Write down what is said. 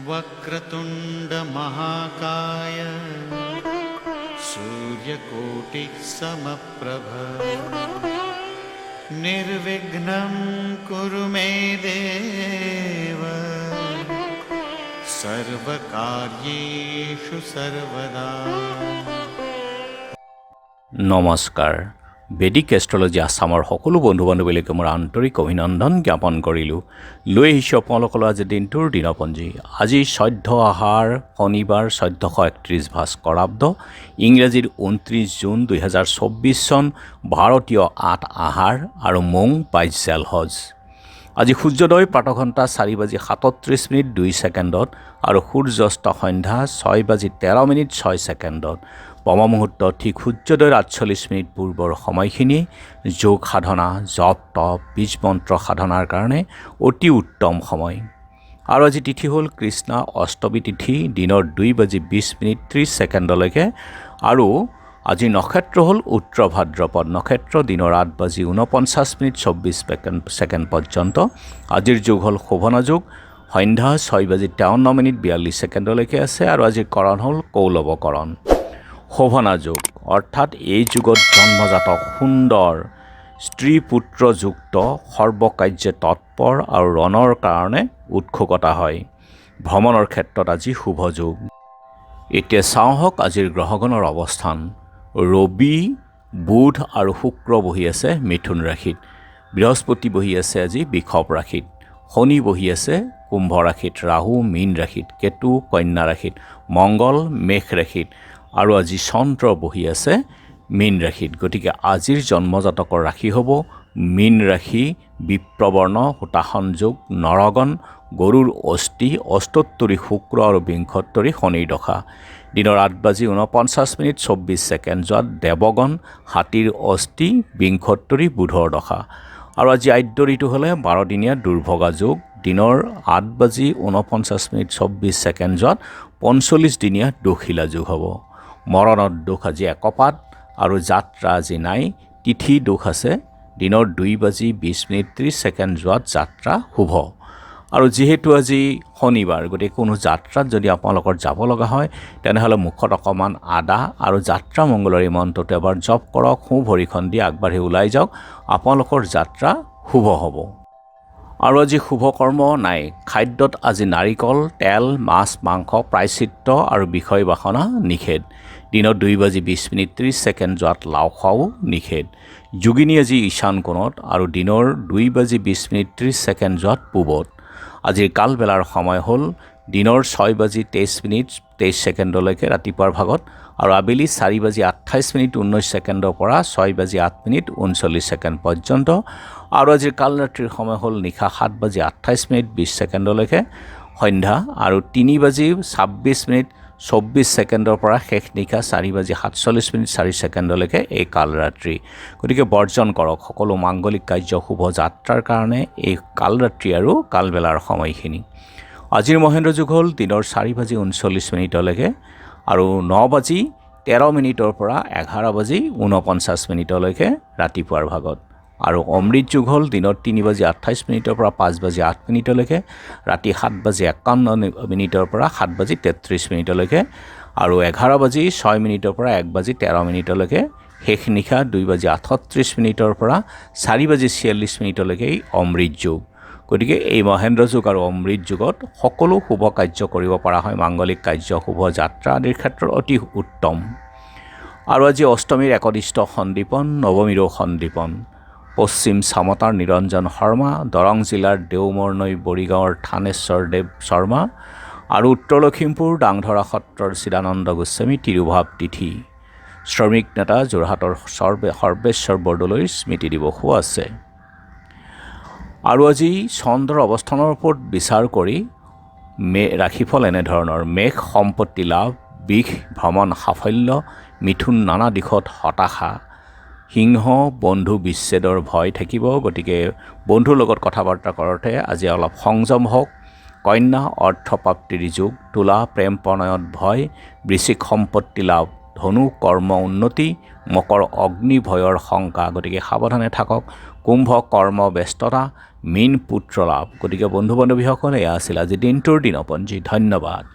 वक्रतुंड महाकाय सूर्यकोटि समप्रभ निर्विघ्नं कुरु मे देव सर्वकार्येषु सर्वदा। নমস্কাৰ। বেদিক এষ্ট্ৰলজি আছামৰ সকলো বন্ধু বান্ধৱীলৈকে মোৰ আন্তৰিক অভিনন্দন জ্ঞাপন কৰিলোঁ। লৈ আহিছোঁ আপোনালোকলৈ আজি দিনটোৰ দিনপঞ্জী। আজি 14 আহাৰ শনিবাৰ 1431 ভাস্কৰাব্দ, ইংৰাজীৰ 29 জুন 2024 চন, ভাৰতীয় 8 আহাৰ আৰু মং 22 জেলহজ। আজি সূৰ্যোদয় প্ৰাতঃঘণ্টা 4:37:02 আৰু সূৰ্যাস্ত সন্ধ্যা 6:13:06। ব্ৰহ্মমুহূৰ্ত ঠিক সূৰ্যোদয়ৰ 48 পূৰ্বৰ সময়খিনি যোগ সাধনা, জপ তপ, বীজ মন্ত্ৰ সাধনাৰ কাৰণে অতি উত্তম সময়। আৰু আজি তিথি হ'ল কৃষ্ণা অষ্টমী তিথি, দিনৰ 2:20:30 আৰু আজি নক্ষত্ৰ হ'ল উত্তৰ ভাদ্ৰপদ নক্ষত্ৰ, দিনৰ 8:49:24 পৰ্যন্ত। আজিৰ যুগ হ'ল শোভনা যুগ, সন্ধ্যা 6:53:42 আছে আৰু আজিৰ কৰণ হ'ল কৌলৱকৰণ। শোভনা যুগ অৰ্থাৎ এই যুগত জন্মজাতক সুন্দৰ স্ত্ৰী পুত্ৰযুক্ত, সৰ্বকাৰ্যে তৎপৰ আৰু ৰণৰ কাৰণে উৎসুকতা হয়। ভ্ৰমণৰ ক্ষেত্ৰত আজি শুভ যুগ। এতিয়া চাওঁহক আজিৰ গ্ৰহগণৰ অৱস্থান। ৰবি, বুধ আৰু শুক্ৰ বহি আছে মিথুন ৰাশিত, বৃহস্পতি বহি আছে আজি বৃষভ ৰাশিত, শনি বহি আছে কুম্ভ ৰাশিত, ৰাহু মীন ৰাশিত, কেতু কন্যা ৰাশিত, মংগল মেষ ৰাশিত আৰু আজি চন্দ্ৰ বহি আছে মীন ৰাশিত। গতিকে আজিৰ জন্মজাতকৰ ৰাশি হ'ব মীন ৰাশি, বিপ্ৰবৰ্ণ, হোতাসন যোগ, নৰগণ, গৰুৰ অস্থি, অষ্টোত্তৰী শুক্ৰ আৰু বিংশোত্তৰী শনিৰ দশা। দিনৰ 8:49:24 দেৱগণ, হাতীৰ অস্থি, বিংশোত্তৰী বুধৰ দশা। আৰু আজি আদ্য ঋতু হ'লে 12 দিনীয়া দুৰ্ভগা যোগ, দিনৰ 8:49:24 45 দিনীয়া দোষিলা যোগ হ'ব। মৰণৰ দোষ আজি একপাত আৰু যাত্ৰা আজি নাই। তিথি দোষ আছে, দিনৰ 2:20:30 যাত্ৰা শুভ। আৰু যিহেতু আজি শনিবাৰ, গতিকে কোনো যাত্ৰাত যদি আপোনালোকৰ যাব লগা হয় তেনেহ'লে মুখত অকণমান আদা আৰু যাত্ৰা মংগলৰ এই মন্ত্ৰটো এবাৰ জপ কৰক, সোঁ ভৰিখন দি আগবাঢ়ি ওলাই যাওক, আপোনালোকৰ যাত্ৰা শুভ হ'ব। আৰু আজি শুভ কৰ্ম নাই। খাদ্যত আজি নাৰিকল, তেল, মাছ, মাংস, প্ৰায়চিত্ৰ আৰু বিষয় বাসনা নিষেধ। দিনৰ 2:20:30 লাও খোৱাও নিষেধ। যোগিনী আজি ঈশান কোণত আৰু দিনৰ 2:20:30 পূবত। আজিৰ কালবেলাৰ সময় হ'ল দিনৰ 6:23:23 ৰাতিপুৱাৰ ভাগত আৰু আবেলি 4:28:19 পৰা 6:08:39 পৰ্যন্ত। আৰু আজিৰ কালৰাত্ৰিৰ সময় হ'ল নিশা 7:28:20 সন্ধ্যা আৰু 3:26:24 পৰা শেষ নিশা 4:47:04 এই কালৰাত্ৰি। গতিকে বৰ্জন কৰক সকলো মাংগলিক কাৰ্য শুভ যাত্ৰাৰ কাৰণে এই কালৰাত্ৰি আৰু কালবেলাৰ সময়খিনি। আজিৰ মহেন্দ্ৰ যুগ হ'ল দিনৰ 4:39 আৰু 9:13 পৰা 11:49 ৰাতিপুৱাৰ ভাগত। আৰু অমৃত যুগ হ'ল দিনৰ 3:28 পৰা 5:08 ৰাতি 7:51 পৰা 7:33 আৰু 11:06 পৰা 1:13 শেষ নিশা 2:38 পৰা 4:46 অমৃত যুগ। গতিকে এই মহেন্দ্ৰ যুগ আৰু অমৃত যুগত সকলো শুভ কাৰ্য কৰিব পৰা হয়। মাংগলিক কাৰ্য শুভ যাত্ৰা আদিৰ ক্ষেত্ৰত অতি উত্তম। আৰু আজি অষ্টমীৰ একদিষ্ট সন্দীপন, নৱমীৰো সন্দীপন। পশ্চিম চামতাৰ নিৰঞ্জন শৰ্মা, দৰং জিলাৰ দেওমৰনৈ বৰিগাঁৱৰ থানেশ্বৰ দেৱ শৰ্মা আৰু উত্তৰ লখিমপুৰ ডাংধৰা সত্ৰৰ চিদানন্দ গোস্বামী তিৰুভাৱ তিথি। শ্ৰমিক নেতা যোৰহাটৰ সৰ্বেশ্বৰ বৰদলৈৰ স্মৃতি দিৱসো আছে। আৰু আজি চন্দ্ৰৰ অৱস্থানৰ ওপৰত বিচাৰ কৰি ৰাশিফল এনেধৰণৰ: মেঘ সম্পত্তি লাভ, বিষ ভ্ৰমণ সাফল্য, মিথুন নানা দিশত হতাশা, সিংহ বন্ধু বিচ্ছেদৰ ভয় থাকিব। গতিকে বন্ধুৰ লগত কথা বাৰ্তা কৰোঁতে আজি অলপ সংযম হওক। কন্যা অৰ্থপ্ৰাপ্তিৰ যুগ, তুলা প্ৰেম প্ৰণয়ত ভয়, বৃশ্চিক সম্পত্তি লাভ, ধনু কৰ্ম উন্নতি, মকৰ অগ্নি ভয়ৰ শংকা, গতিকে সাৱধানে থাকক। কুম্ভ কৰ্ম ব্যস্ততা, মীন পুত্ৰ লাভ। গতিকে বন্ধু বান্ধৱীসকল, এয়া আছিল আজি দিনটোৰ দিনপঞ্জী। ধন্যবাদ।